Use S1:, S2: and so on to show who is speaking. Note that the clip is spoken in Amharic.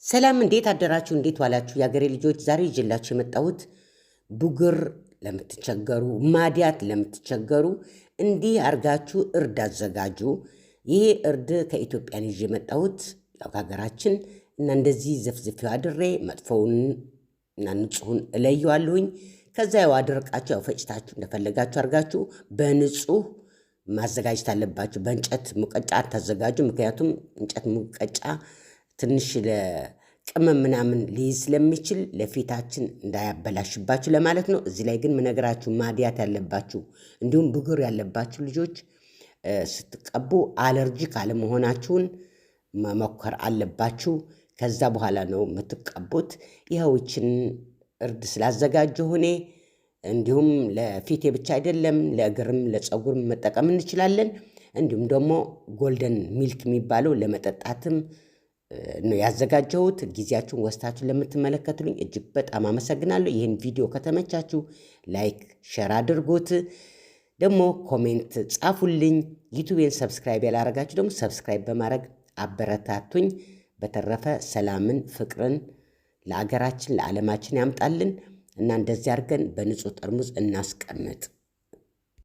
S1: ሰላም እንዴት አደራችሁ? እንዴት ዋላችሁ? የአገሬ ልጆች ዛሬ ይዤላችሁ የመጣሁት ብጉር ለምትቸገሩ፣ ማዲያት ለምትቸገሩ እንዲህ አርጋችሁ እርድ አዘጋጁ። ይሄ እርድ ከኢትዮጵያን ይዤ የመጣሁት ያው ከሀገራችን እና እንደዚህ ዘፍዝፌው አድሬ መጥፎውን እና ንጹሑን እለየዋለሁኝ። ከዛ ያው አድርቃችሁ ያው ፈጭታችሁ እንደፈለጋችሁ አርጋችሁ በንጹህ ማዘጋጀት አለባችሁ። በእንጨት ሙቀጫ አታዘጋጁ። ምክንያቱም እንጨት ሙቀጫ ትንሽ ለቅመም ምናምን ሊይዝ ስለሚችል ለፊታችን እንዳያበላሽባችሁ ለማለት ነው። እዚህ ላይ ግን ምነግራችሁ ማዲያት ያለባችሁ እንዲሁም ብጉር ያለባችሁ ልጆች ስትቀቡ አለርጂክ አለመሆናችሁን መሞከር አለባችሁ። ከዛ በኋላ ነው የምትቀቡት። ይኸውችን እርድ ስላዘጋጀሁ እኔ እንዲሁም ለፊቴ ብቻ አይደለም ለእግርም ለፀጉርም መጠቀም እንችላለን። እንዲሁም ደግሞ ጎልደን ሚልክ የሚባለው ለመጠጣትም ነው ያዘጋጀሁት። ጊዜያችሁን ወስዳችሁ ለምትመለከቱልኝ እጅግ በጣም አመሰግናለሁ። ይህን ቪዲዮ ከተመቻችሁ ላይክ፣ ሼር አድርጉት። ደግሞ ኮሜንት ጻፉልኝ። ዩቲዩብን ሰብስክራይብ ያላረጋችሁ ደግሞ ሰብስክራይብ በማድረግ አበረታቱኝ። በተረፈ ሰላምን፣ ፍቅርን ለአገራችን ለዓለማችን ያምጣልን እና እንደዚህ አድርገን በንጹህ ጠርሙስ እናስቀምጥ።